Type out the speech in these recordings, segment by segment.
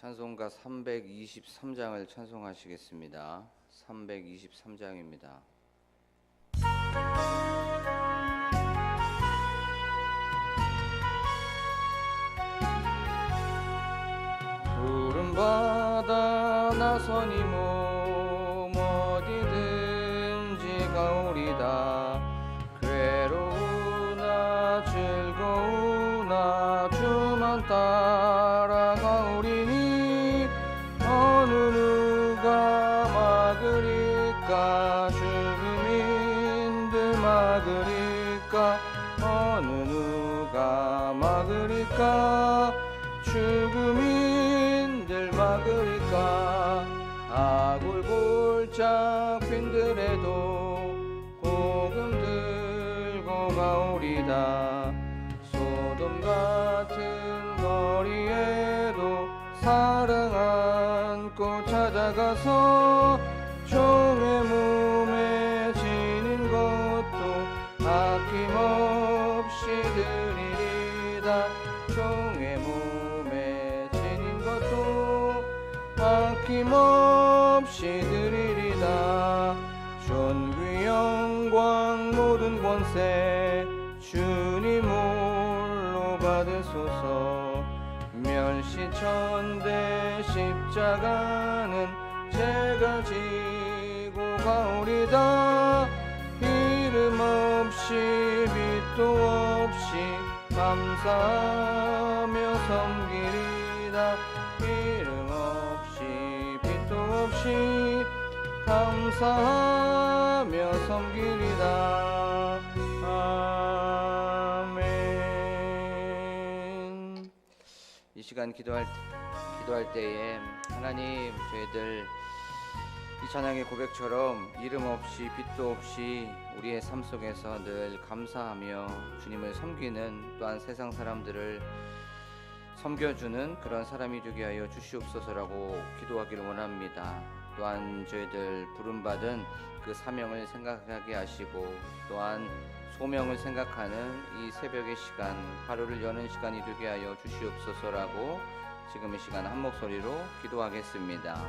찬송가 323장을 찬송하시겠습니다. 323장입니다. 푸른 바다 나서니 몸 어디든지 가오리다. 괴로우나 즐거우나 주만 따라가오리니 어느 누가 막으리까. 죽음인들 막으리까. 어느 누가 막으리까. 죽음인들 막으리까. 아굴골짝 빈들에도 복음 들고 가오리다. 소돔 같은 거리에도 사랑 안고 찾아가서 종의 몸에 지닌 것도 아낌없이 드리리다. 종의 몸에 지닌 것도 아낌없이 드리리다. 존귀 영광 모든 권세 주님 홀로 받으소서. 멸시천대 십자가는 제가 지고 가오리다. 이름 없이 빛도 없이 감사하며 섬기리다. 이름 없이 빛도 없이 감사하며 섬기리다. 아멘. 이 시간 기도할 때에 하나님, 저희들 이 찬양의 고백처럼 이름 없이 빛도 없이 우리의 삶 속에서 늘 감사하며 주님을 섬기는, 또한 세상 사람들을 섬겨주는 그런 사람이 되게 하여 주시옵소서라고 기도하기를 원합니다. 또한 저희들 부름받은 그 사명을 생각하게 하시고, 또한 소명을 생각하는 이 새벽의 시간, 하루를 여는 시간이 되게 하여 주시옵소서라고 지금 이 시간 한 목소리로 기도하겠습니다.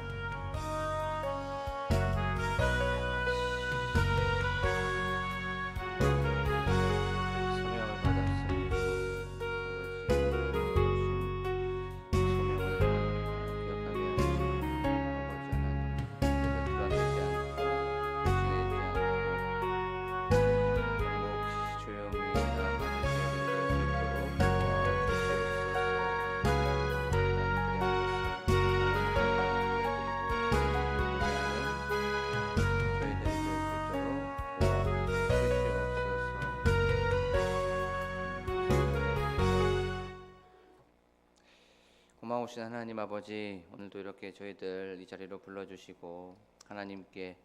고마우신 하나님 아버지, 오늘도 이렇게 저희들 이 자리로 불러주시고 하나님께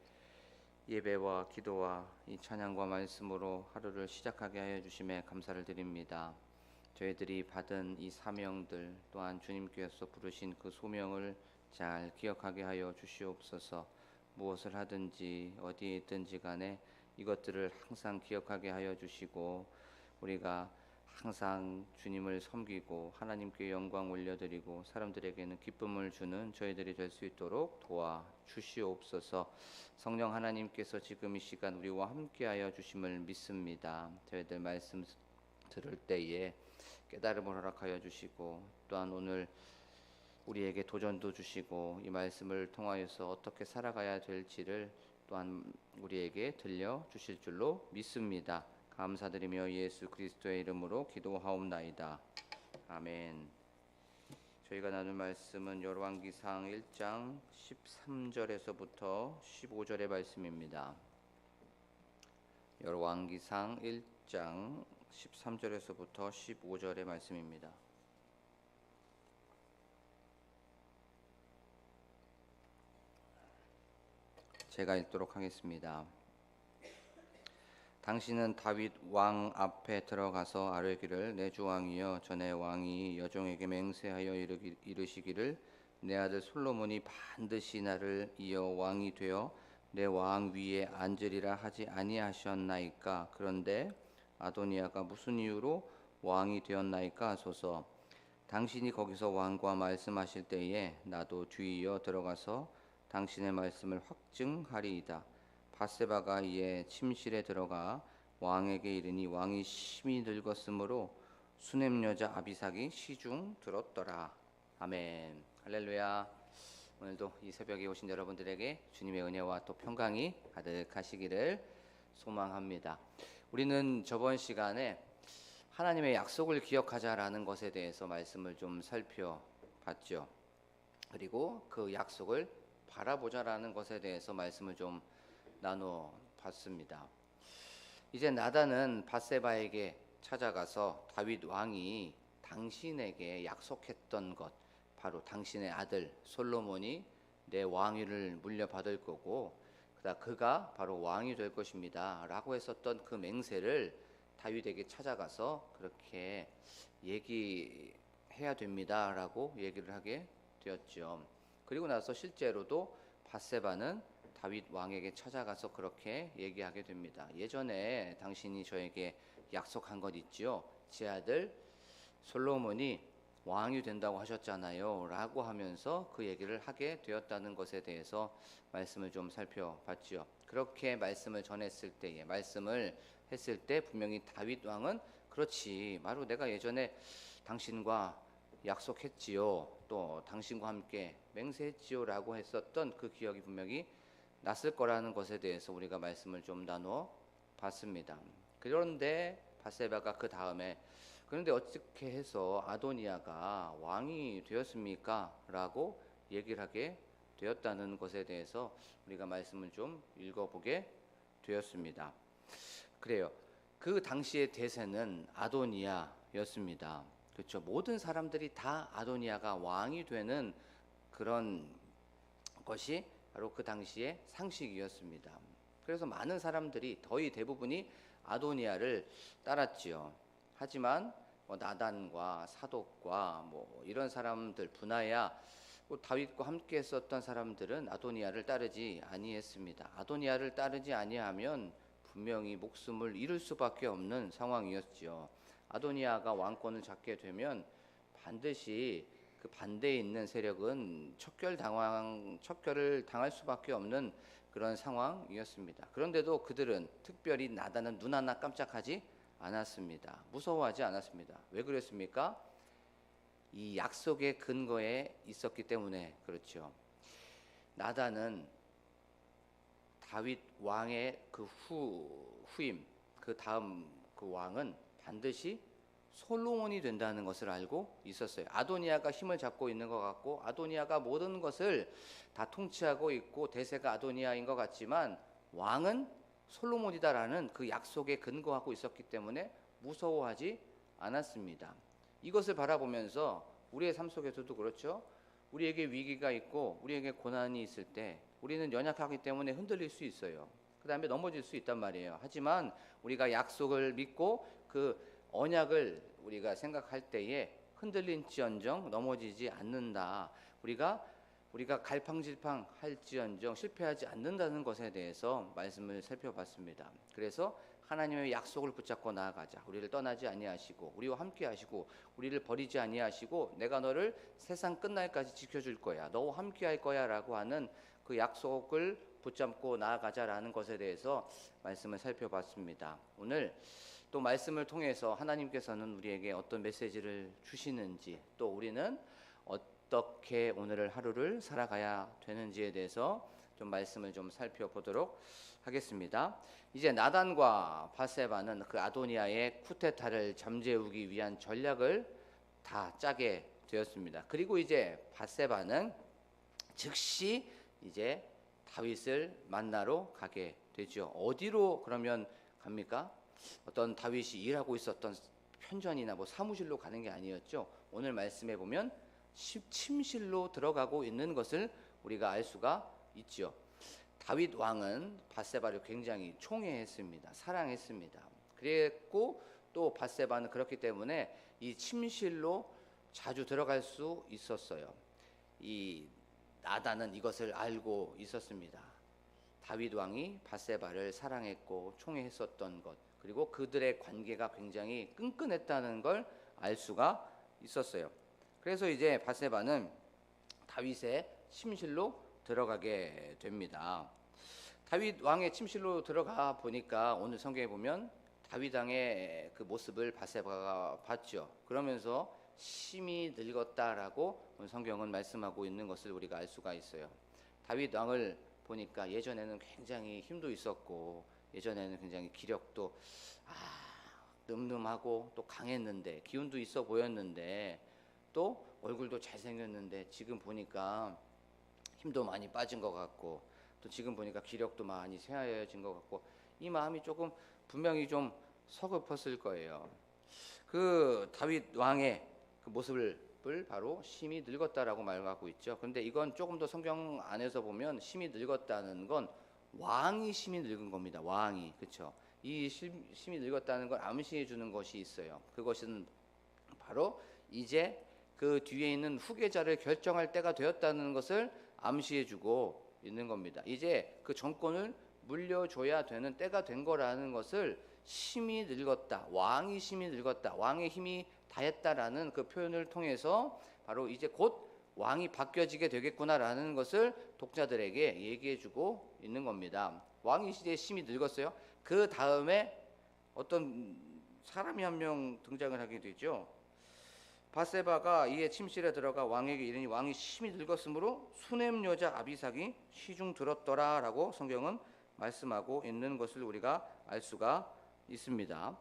예배와 기도와 이 찬양과 말씀으로 하루를 시작하게 하여 주심에 감사를 드립니다. 저희들이 받은 이 사명들, 또한 주님께서 부르신 그 소명을 잘 기억하게 하여 주시옵소서. 무엇을 하든지 어디에 있든지 간에 이것들을 항상 기억하게 하여 주시고, 우리가 항상 주님을 섬기고 하나님께 영광 올려드리고 사람들에게는 기쁨을 주는 저희들이 될 수 있도록 도와주시옵소서. 성령 하나님께서 지금 이 시간 우리와 함께하여 주심을 믿습니다. 저희들 말씀 들을 때에 깨달음을 허락하여 주시고, 또한 오늘 우리에게 도전도 주시고, 이 말씀을 통하여서 어떻게 살아가야 될지를 또한 우리에게 들려주실 줄로 믿습니다. 감사드리며 예수 그리스도의 이름으로 기도하옵나이다. 아멘. 저희가 나눌 말씀은 열왕기상 1장 13절에서부터 15절의 말씀입니다. 열왕기상 1장 13절에서부터 15절의 말씀입니다. 제가 읽도록 하겠습니다. 당신은 다윗 왕 앞에 들어가서 아뢰기를, 내 주 왕이여, 전에 왕이 여종에게 맹세하여 이르시기를 내 아들 솔로몬이 반드시 나를 이어 왕이 되어 내 왕 위에 앉으리라 하지 아니하셨나이까. 그런데 아도니아가 무슨 이유로 왕이 되었나이까 하소서. 당신이 거기서 왕과 말씀하실 때에 나도 뒤이어 들어가서 당신의 말씀을 확증하리이다. 바세바가 이에 침실에 들어가 왕에게 이르니 왕이 심히 늙었으므로 수냄 여자 아비삭이 시중 들었더라. 아멘. 할렐루야. 오늘도 이 새벽에 오신 여러분들에게 주님의 은혜와 또 평강이 가득하시기를 소망합니다. 우리는 저번 시간에 하나님의 약속을 기억하자라는 것에 대해서 말씀을 좀 살펴봤죠. 그리고 그 약속을 바라보자라는 것에 대해서 말씀을 좀 나눠 봤습니다. 이제 나단은 밧세바에게 찾아가서 다윗 왕이 당신에게 약속했던 것, 바로 당신의 아들 솔로몬이 내 왕위를 물려받을 거고 그가 바로 왕이 될 것입니다 라고 했었던 그 맹세를 다윗에게 찾아가서 그렇게 얘기해야 됩니다 라고 얘기를 하게 되었죠. 그리고 나서 실제로도 밧세바는 다윗 왕에게 찾아가서 그렇게 얘기하게 됩니다. 예전에 당신이 저에게 약속한 것 있지요. 제 아들 솔로몬이 왕이 된다고 하셨잖아요 라고 하면서 그 얘기를 하게 되었다는 것에 대해서 말씀을 좀 살펴봤지요. 그렇게 말씀을 전했을 때에 말씀을 했을 때 분명히 다윗 왕은 그렇지, 바로 내가 예전에 당신과 약속했지요, 또 당신과 함께 맹세했지요 라고 했었던 그 기억이 분명히 났을 거라는 것에 대해서 우리가 말씀을 좀 나눠 봤습니다. 그런데 밧세바가 그 다음에 그런데 어떻게 해서 아도니아가 왕이 되었습니까? 라고 얘기를 하게 되었다는 것에 대해서 우리가 말씀을 좀 읽어보게 되었습니다. 그래요. 그 당시의 대세는 아도니아였습니다. 그렇죠. 모든 사람들이 다 아도니아가 왕이 되는 그런 것이 바로 그 당시의 상식이었습니다. 그래서 많은 사람들이 거의 대부분이 아도니아를 따랐지요. 하지만 나단과 사독과 이런 사람들 분하야 다윗과 함께 했었던 사람들은 아도니아를 따르지 아니했습니다. 아도니아를 따르지 아니하면 분명히 목숨을 잃을 수밖에 없는 상황이었지요. 아도니아가 왕권을 잡게 되면 반드시 그 반대에 있는 세력은 척결을 당할 수밖에 없는 그런 상황이었습니다. 그런데도 그들은 특별히 나단은 눈 하나 깜짝하지 않았습니다. 무서워하지 않았습니다. 왜 그랬습니까? 이 약속의 근거에 있었기 때문에 그렇죠. 나단은 다윗 왕의 그 후임, 그 다음 그 왕은 반드시 솔로몬이 된다는 것을 알고 있었어요. 아도니아가 힘을 잡고 있는 것 같고 아도니아가 모든 것을 다 통치하고 있고 대세가 아도니아인 것 같지만 왕은 솔로몬이다라는 그 약속에 근거하고 있었기 때문에 무서워하지 않았습니다. 이것을 바라보면서 우리의 삶 속에서도 그렇죠. 우리에게 위기가 있고 우리에게 고난이 있을 때 우리는 연약하기 때문에 흔들릴 수 있어요. 그 다음에 넘어질 수 있단 말이에요. 하지만 우리가 약속을 믿고 그 언약을 우리가 생각할 때에 흔들린지언정 넘어지지 않는다. 우리가 갈팡질팡 할지언정 실패하지 않는다는 것에 대해서 말씀을 살펴봤습니다. 그래서 하나님의 약속을 붙잡고 나아가자. 우리를 떠나지 아니하시고 우리와 함께 하시고 우리를 버리지 아니하시고 내가 너를 세상 끝날까지 지켜줄 거야. 너와 함께 할 거야 라고 하는 그 약속을 붙잡고 나아가자라는 것에 대해서 말씀을 살펴봤습니다. 오늘 또 말씀을 통해서 하나님께서는 우리에게 어떤 메시지를 주시는지, 또 우리는 어떻게 오늘을 하루를 살아가야 되는지에 대해서 좀 말씀을 좀 살펴보도록 하겠습니다. 이제 나단과 밧세바는 그 아도니아의 쿠데타를 잠재우기 위한 전략을 다 짜게 되었습니다. 그리고 이제 밧세바는 즉시 이제 다윗을 만나러 가게 되죠. 어디로 그러면 갑니까? 어떤 다윗이 일하고 있었던 편전이나 사무실로 가는 게 아니었죠. 오늘 말씀에 보면 침실로 들어가고 있는 것을 우리가 알 수가 있죠. 다윗 왕은 밧세바를 굉장히 총애했습니다. 사랑했습니다. 그랬고 또 밧세바는 그렇기 때문에 이 침실로 자주 들어갈 수 있었어요. 이 나단은 이것을 알고 있었습니다. 다윗 왕이 밧세바를 사랑했고 총애했었던 것, 그리고 그들의 관계가 굉장히 끈끈했다는 걸 알 수가 있었어요. 그래서 이제 바세바는 다윗의 침실로 들어가게 됩니다. 다윗 왕의 침실로 들어가 보니까 오늘 성경에 보면 다윗 왕의 그 모습을 바세바가 봤죠. 그러면서 심히 늙었다라고 오늘 성경은 말씀하고 있는 것을 우리가 알 수가 있어요. 다윗 왕을 보니까 예전에는 굉장히 힘도 있었고 예전에는 굉장히 기력도 늠름하고 또 강했는데 기운도 있어 보였는데 또 얼굴도 잘생겼는데 지금 보니까 힘도 많이 빠진 것 같고 또 지금 보니까 기력도 많이 쇠하여진 것 같고 이 마음이 조금 분명히 좀 서글펐을 거예요. 그 다윗 왕의 그 모습을 바로 심히 늙었다라고 말하고 있죠. 그런데 이건 조금 더 성경 안에서 보면 심히 늙었다는 건 왕이 심히 늙은 겁니다. 왕이, 그렇죠? 이 심히 늙었다는 걸 암시해 주는 것이 있어요. 그것은 바로 이제 그 뒤에 있는 후계자를 결정할 때가 되었다는 것을 암시해 주고 있는 겁니다. 이제 그 정권을 물려줘야 되는 때가 된 거라는 것을 심히 늙었다, 왕이 심히 늙었다, 왕의 힘이 다했다라는 그 표현을 통해서 바로 이제 곧 왕이 바뀌어지게 되겠구나라는 것을 독자들에게 얘기해주고 있는 겁니다. 왕이 이제 심히 늙었어요. 그 다음에 어떤 사람이 한 명 등장을 하게 되죠. 바세바가 이에 침실에 들어가 왕에게 이르니 왕이 심히 늙었으므로 수넴 여자 아비삭이 시중 들었더라라고 성경은 말씀하고 있는 것을 우리가 알 수가 있습니다.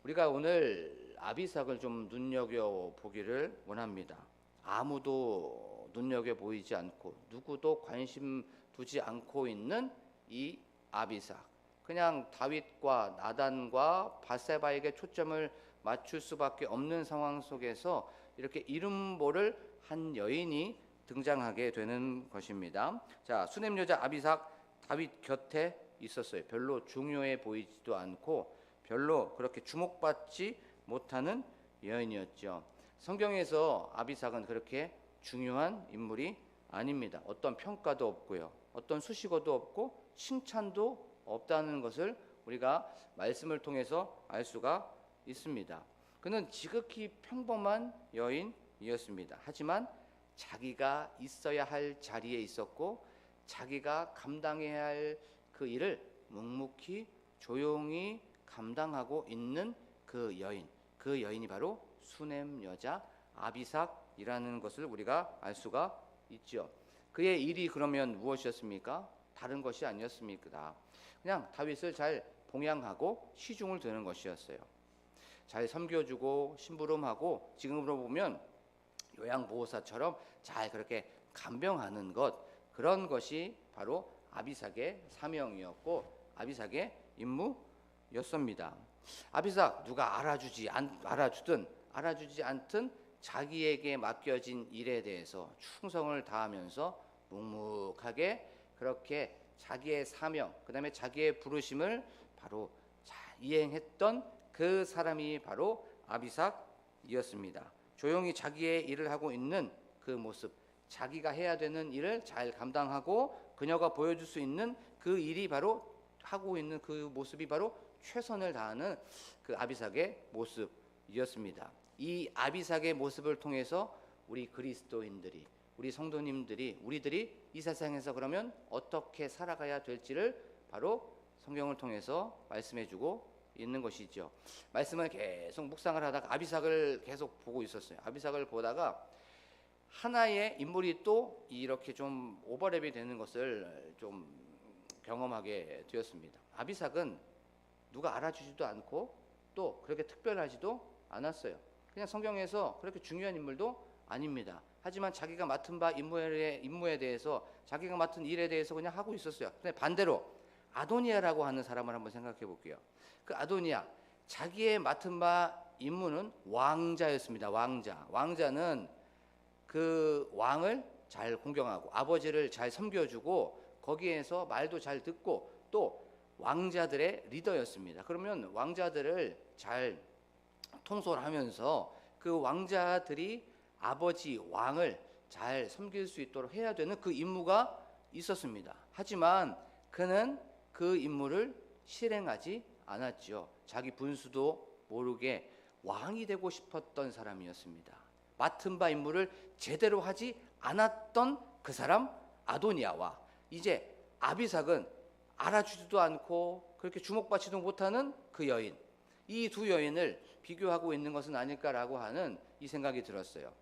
우리가 오늘 아비삭을 좀 눈여겨 보기를 원합니다. 아무도 눈여겨 보이지 않고 누구도 관심 두지 않고 있는 이 아비삭, 그냥 다윗과 나단과 바세바에게 초점을 맞출 수밖에 없는 상황 속에서 이렇게 이름 모를 한 여인이 등장하게 되는 것입니다. 자, 수넴 여자 아비삭 다윗 곁에 있었어요. 별로 중요해 보이지도 않고 별로 그렇게 주목받지 못하는 여인이었죠. 성경에서 아비삭은 그렇게 중요한 인물이 아닙니다. 어떤 평가도 없고요. 어떤 수식어도 없고 칭찬도 없다는 것을 우리가 말씀을 통해서 알 수가 있습니다. 그는 지극히 평범한 여인이었습니다. 하지만 자기가 있어야 할 자리에 있었고 자기가 감당해야 할 그 일을 묵묵히 조용히 감당하고 있는 그 여인이 바로 수넴 여자 아비삭이라는 것을 우리가 알 수가 있죠. 그의 일이 그러면 무엇이었습니까? 다른 것이 아니었습니까? 그냥 다윗을 잘 봉양하고 시중을 드는 것이었어요. 잘 섬겨주고 심부름하고 지금으로 보면 요양보호사처럼 잘 그렇게 간병하는 것, 그런 것이 바로 아비삭의 사명이었고 아비삭의 임무였습니다. 아비삭 누가 알아주든 알아주지 않든 자기에게 맡겨진 일에 대해서 충성을 다하면서 묵묵하게 그렇게 자기의 사명, 그 다음에 자기의 부르심을 바로 잘 이행했던 그 사람이 바로 아비삭이었습니다. 조용히 자기의 일을 하고 있는 그 모습, 자기가 해야 되는 일을 잘 감당하고 그녀가 보여줄 수 있는 그 일이 바로 하고 있는 그 모습이 바로 최선을 다하는 그 아비삭의 모습이었습니다. 이 아비삭의 모습을 통해서 우리 그리스도인들이, 우리 성도님들이, 우리들이 이 세상에서 그러면 어떻게 살아가야 될지를 바로 성경을 통해서 말씀해주고 있는 것이죠. 말씀을 계속 묵상을 하다가 아비삭을 계속 보고 있었어요. 아비삭을 보다가 하나의 인물이 또 이렇게 좀 오버랩이 되는 것을 좀 경험하게 되었습니다. 아비삭은 누가 알아주지도 않고 또 그렇게 특별하지도 않았어요. 그냥 성경에서 그렇게 중요한 인물도 아닙니다. 하지만 자기가 맡은 바 임무에 대해서, 자기가 맡은 일에 대해서 그냥 하고 있었어요. 근데 반대로 아도니아라고 하는 사람을 한번 생각해 볼게요. 그 아도니아, 자기의 맡은 바 임무는 왕자였습니다. 왕자는 그 왕을 잘 공경하고 아버지를 잘 섬겨주고 거기에서 말도 잘 듣고 또 왕자들의 리더였습니다. 그러면 왕자들을 잘 통솔하면서 그 왕자들이 아버지 왕을 잘 섬길 수 있도록 해야 되는 그 임무가 있었습니다. 하지만 그는 그 임무를 실행하지 않았죠. 자기 분수도 모르게 왕이 되고 싶었던 사람이었습니다. 맡은 바 임무를 제대로 하지 않았던 그 사람 아도니아와 이제 아비삭은 알아주지도 않고 그렇게 주목받지도 못하는 그 여인, 이 두 여인을 비교하고 있는 것은 아닐까라고 하는 이 생각이 들었어요.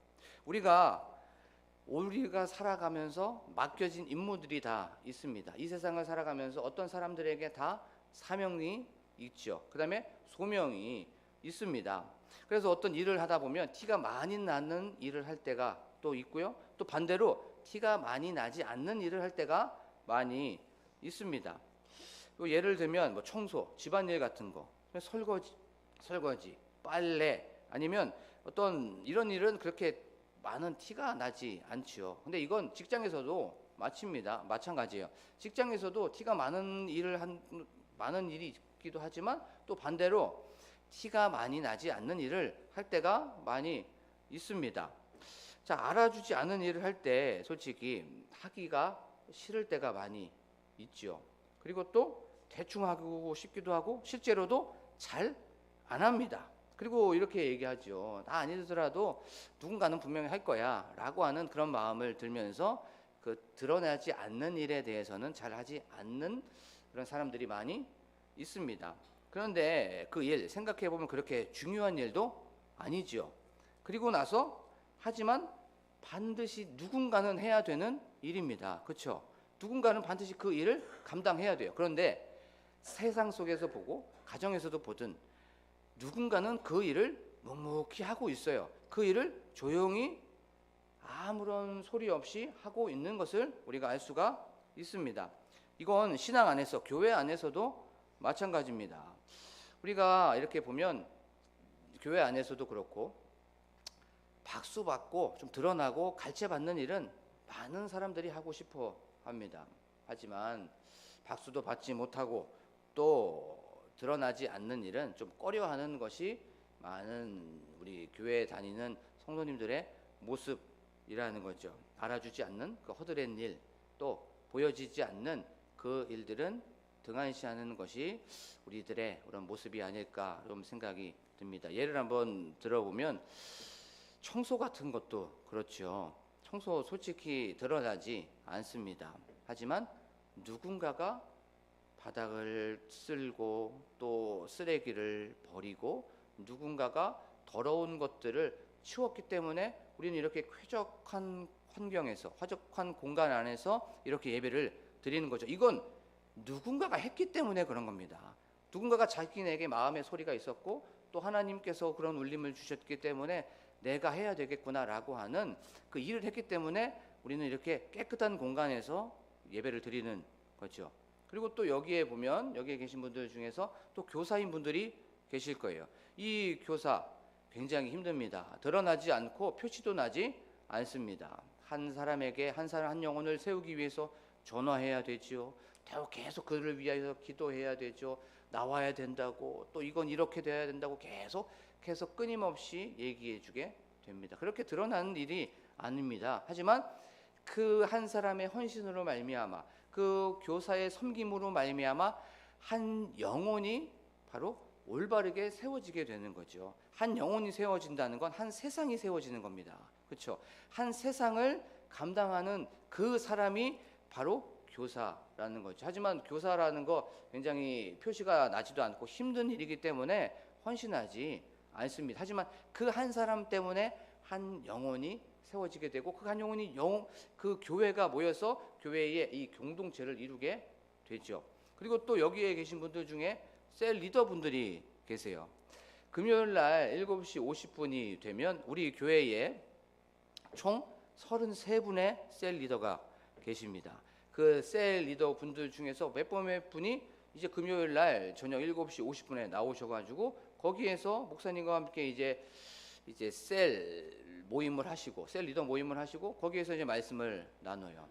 우리가 살아가면서 맡겨진 임무들이 다 있습니다. 이 세상을 살아가면서 어떤 사람들에게 다 사명이 있죠. 그 다음에 소명이 있습니다. 그래서 어떤 일을 하다 보면 티가 많이 나는 일을 할 때가 또 있고요. 또 반대로 티가 많이 나지 않는 일을 할 때가 많이 있습니다. 예를 들면 뭐 청소, 집안일 같은 거, 설거지, 빨래, 아니면 어떤 이런 일은 그렇게 많은 티가 나지 않지요. 근데 이건 직장에서도 마찬가지예요. 직장에서도 티가 많은 일이 있기도 하지만 또 반대로 티가 많이 나지 않는 일을 할 때가 많이 있습니다. 자, 알아주지 않은 일을 할 때 솔직히 하기가 싫을 때가 많이 있죠. 그리고 또 대충 하고 싶기도 하고 실제로도 잘 안 합니다. 그리고 이렇게 얘기하죠. 나 아니더라도 누군가는 분명히 할 거야 라고 하는 그런 마음을 들면서 그 드러나지 않는 일에 대해서는 잘 하지 않는 그런 사람들이 많이 있습니다. 그런데 그 일 생각해 보면 그렇게 중요한 일도 아니죠. 그리고 나서 하지만 반드시 누군가는 해야 되는 일입니다. 그렇죠? 누군가는 반드시 그 일을 감당해야 돼요. 그런데 세상 속에서 보고 가정에서도 보든 누군가는 그 일을 묵묵히 하고 있어요. 그 일을 조용히 아무런 소리 없이 하고 있는 것을 우리가 알 수가 있습니다. 이건 신앙 안에서, 교회 안에서도 마찬가지입니다. 우리가 이렇게 보면 교회 안에서도 그렇고 박수 받고 좀 드러나고 갈채받는 일은 많은 사람들이 하고 싶어 합니다. 하지만 박수도 받지 못하고 또 드러나지 않는 일은 좀 꺼려하는 것이 많은 우리 교회에 다니는 성도님들의 모습이라는 거죠. 알아주지 않는 그 허드렛 일, 또 보여지지 않는 그 일들은 등한시하는 것이 우리들의 그런 모습이 아닐까 좀 생각이 듭니다. 예를 한번 들어보면 청소 같은 것도 그렇죠. 청소 솔직히 드러나지 않습니다. 하지만 누군가가 바닥을 쓸고 또 쓰레기를 버리고 누군가가 더러운 것들을 치웠기 때문에 우리는 이렇게 쾌적한 환경에서, 화적한 공간 안에서 이렇게 예배를 드리는 거죠. 이건 누군가가 했기 때문에 그런 겁니다. 누군가가 자기에게 마음의 소리가 있었고 또 하나님께서 그런 울림을 주셨기 때문에 내가 해야 되겠구나라고 하는 그 일을 했기 때문에 우리는 이렇게 깨끗한 공간에서 예배를 드리는 거죠. 그리고 또 여기에 보면 여기에 계신 분들 중에서 또 교사인 분들이 계실 거예요. 이 교사 굉장히 힘듭니다. 드러나지 않고 표시도 나지 않습니다. 한 사람에게 한 영혼을 세우기 위해서 전화해야 되지요. 계속 그를 위하여 기도해야 되죠. 나와야 된다고 또 이건 이렇게 돼야 된다고 계속 끊임없이 얘기해 주게 됩니다. 그렇게 드러나는 일이 아닙니다. 하지만 그 한 사람의 헌신으로 말미암아 그 교사의 섬김으로 말미암아 한 영혼이 바로 올바르게 세워지게 되는 거죠. 한 영혼이 세워진다는 건 한 세상이 세워지는 겁니다. 그렇죠? 한 세상을 감당하는 그 사람이 바로 교사라는 거죠. 하지만 교사라는 거 굉장히 표시가 나지도 않고 힘든 일이기 때문에 헌신하지 않습니다. 하지만 그 한 사람 때문에 한 영혼이 세워지게 되고 그 한 영혼이 그 교회가 모여서 교회의 이 공동체를 이루게 되죠. 그리고 또 여기에 계신 분들 중에 셀 리더분들이 계세요. 금요일 날 7시 50분이 되면 우리 교회에 총 33분의 셀 리더가 계십니다. 그 셀 리더 분들 중에서 몇 분이 이제 금요일 날 저녁 7시 50분에 나오셔가지고 거기에서 목사님과 함께 이제 셀 모임을 하시고 셀 리더 모임을 하시고 거기에서 이제 말씀을 나눠요.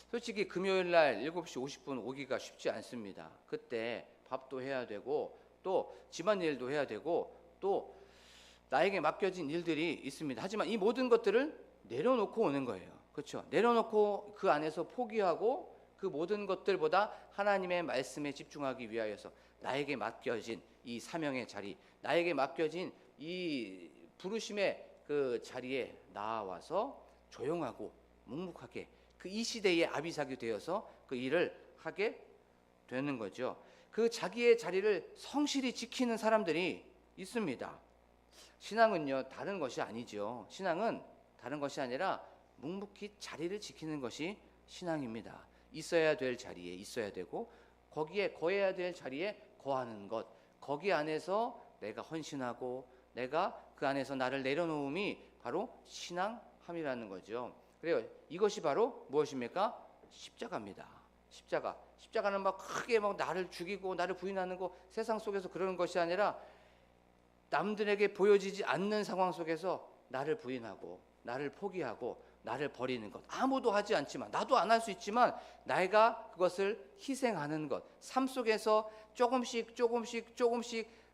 솔직히 금요일 날 7시 50분 오기가 쉽지 않습니다. 그때 밥도 해야 되고 또 집안일도 해야 되고 또 나에게 맡겨진 일들이 있습니다. 하지만 이 모든 것들을 내려놓고 오는 거예요. 그렇죠? 내려놓고 그 안에서 포기하고 그 모든 것들보다 하나님의 말씀에 집중하기 위하여서 나에게 맡겨진 이 사명의 자리, 나에게 맡겨진 이 부르심의 그 자리에 나와서 조용하고 묵묵하게 그 이 시대의 아비삭이 되어서 그 일을 하게 되는 거죠. 그 자기의 자리를 성실히 지키는 사람들이 있습니다. 신앙은요, 다른 것이 아니죠. 신앙은 다른 것이 아니라 묵묵히 자리를 지키는 것이 신앙입니다. 있어야 될 자리에 있어야 되고 거기에 거해야 될 자리에 거하는 것, 거기 안에서 내가 헌신하고 내가 그 안에서 나를 내려놓음이 바로 신앙함이라는 거죠. 그래요. 이것이 바로 무엇입니까? 십자가입니다. 십자가는 막 크게 막 나를 죽이고 나를 부인하는 거 세상 속에서 그러는 것이 아니라 남들에게 보여지지 않는 상황 속에서 나를 부인하고 나를 포기하고 나를 버리는 것. 아무도 하지 않지만 나도 안 할 수 있지만 내가 그것을 희생하는 것. 삶 속에서 조금씩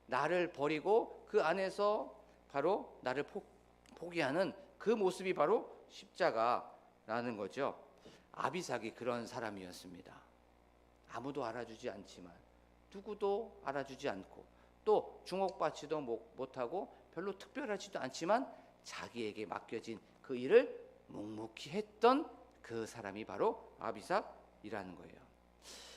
나를 버리고 그 안에서 바로 나를 포기하는 그 모습이 바로 십자가라는 거죠. 아비삭이 그런 사람이었습니다. 아무도 알아주지 않지만 누구도 알아주지 않고 또 주목받지도 못하고 별로 특별하지도 않지만 자기에게 맡겨진 그 일을 묵묵히 했던 그 사람이 바로 아비삭이라는 거예요.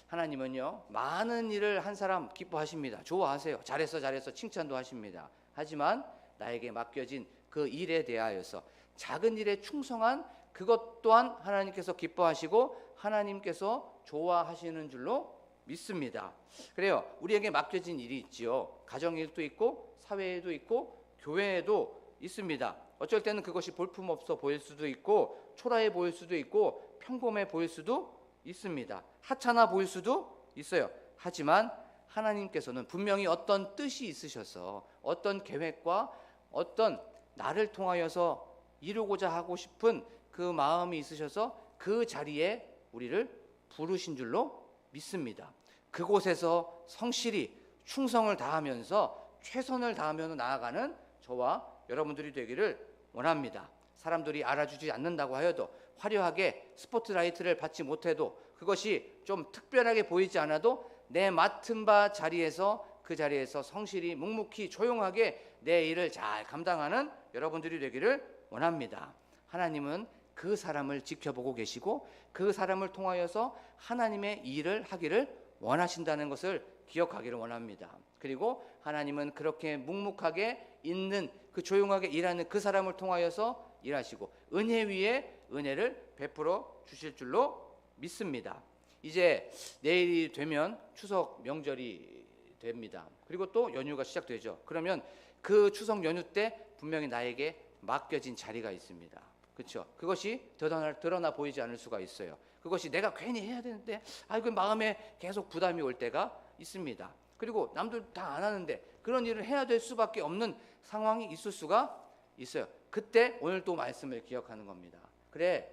하나님은요, 많은 일을 한 사람 기뻐하십니다. 좋아하세요. 잘했어 칭찬도 하십니다. 하지만 나에게 맡겨진 그 일에 대하여서 작은 일에 충성한 그것 또한 하나님께서 기뻐하시고 하나님께서 좋아하시는 줄로 믿습니다. 그래요. 우리에게 맡겨진 일이 있지요. 가정일도 있고 사회에도 있고 교회에도 있습니다. 어쩔 때는 그것이 볼품없어 보일 수도 있고 초라해 보일 수도 있고 평범해 보일 수도 있습니다. 하찮아 보일 수도 있어요. 하지만 하나님께서는 분명히 어떤 뜻이 있으셔서 어떤 계획과 어떤 나를 통하여서 이루고자 하고 싶은 그 마음이 있으셔서 그 자리에 우리를 부르신 줄로 믿습니다. 그곳에서 성실히 충성을 다하면서 최선을 다하며 나아가는 저와 여러분들이 되기를 원합니다. 사람들이 알아주지 않는다고 하여도 화려하게 스포트라이트를 받지 못해도 그것이 좀 특별하게 보이지 않아도 내 맡은 바 자리에서 그 자리에서 성실히 묵묵히 조용하게 내 일을 잘 감당하는 여러분들이 되기를 원합니다. 하나님은 그 사람을 지켜보고 계시고 그 사람을 통하여서 하나님의 일을 하기를 원하신다는 것을 기억하기를 원합니다. 그리고 하나님은 그렇게 묵묵하게 있는 그 조용하게 일하는 그 사람을 통하여서 일하시고 은혜 위에 은혜를 베풀어 주실 줄로 믿습니다. 이제 내일이 되면 추석 명절이 됩니다. 그리고 또 연휴가 시작되죠. 그러면 그 추석 연휴 때 분명히 나에게 맡겨진 자리가 있습니다. 그렇죠? 그것이 드러나 보이지 않을 수가 있어요. 그것이 내가 괜히 해야 되는데 그 마음에 계속 부담이 올 때가 있습니다. 그리고 남들 다 안 하는데 그런 일을 해야 될 수밖에 없는 상황이 있을 수가 있어요. 그때 오늘 또 말씀을 기억하는 겁니다. 그래,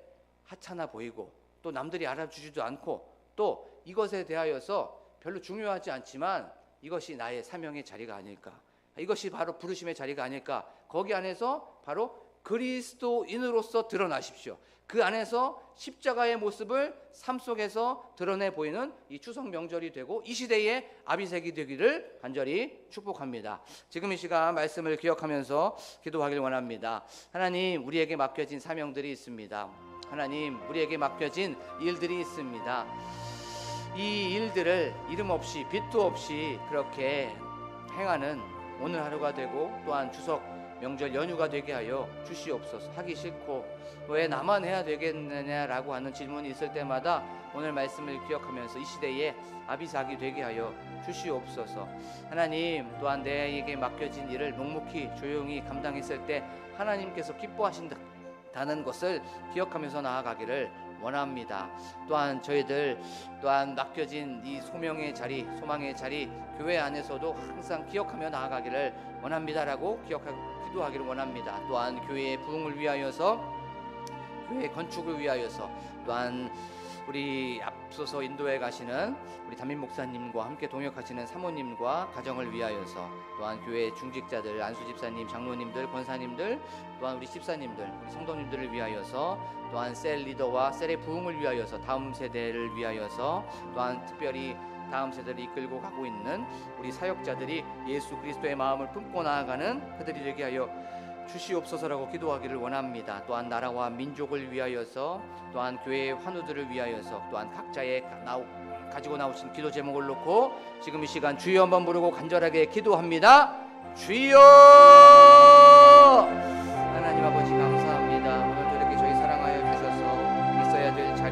하찮아 보이고 또 남들이 알아주지도 않고 또 이것에 대하여서 별로 중요하지 않지만 이것이 나의 사명의 자리가 아닐까, 이것이 바로 부르심의 자리가 아닐까. 거기 안에서 바로 그리스도인으로서 드러나십시오. 그 안에서 십자가의 모습을 삶 속에서 드러내 보이는 이 추석 명절이 되고 이 시대의 아비색이 되기를 간절히 축복합니다. 지금 이 시간 말씀을 기억하면서 기도하길 원합니다. 하나님, 우리에게 맡겨진 사명들이 있습니다. 하나님, 우리에게 맡겨진 일들이 있습니다. 이 일들을 이름 없이 빛도 없이 그렇게 행하는 오늘 하루가 되고 또한 추석 명절 연휴가 되게 하여 주시옵소서. 하기 싫고 왜 나만 해야 되겠느냐라고 하는 질문이 있을 때마다 오늘 말씀을 기억하면서 이 시대에 아비삭이 되게 하여 주시옵소서. 하나님, 또한 내게 맡겨진 일을 묵묵히 조용히 감당했을 때 하나님께서 기뻐하신다는 것을 기억하면서 나아가기를 원합니다. 또한 저희들 또한 맡겨진 이 소명의 자리, 소망의 자리, 교회 안에서도 항상 기억하며 나아가기를 원합니다라고 기도하기를 원합니다. 또한 교회의 부흥을 위하여서, 교회 건축을 위하여서, 또한 우리 앞서서 인도에 가시는 우리 담임 목사님과 함께 동역하시는 사모님과 가정을 위하여서, 또한 교회 중직자들, 안수 집사님, 장로님들, 권사님들, 또한 우리 집사님들, 우리 성도님들을 위하여서, 또한 셀 리더와 셀의 부흥을 위하여서, 다음 세대를 위하여서, 또한 특별히 다음 세대를 이끌고 가고 있는 우리 사역자들이 예수 그리스도의 마음을 품고 나아가는 그들이 되게 하여 주시옵소서라고 기도하기를 원합니다. 또한 나라와 민족을 위하여서, 또한 교회의 환우들을 위하여서, 또한 각자의 가지고 나오신 기도 제목을 놓고 지금 이 시간 주여 한번 부르고 간절하게 기도합니다. 주여!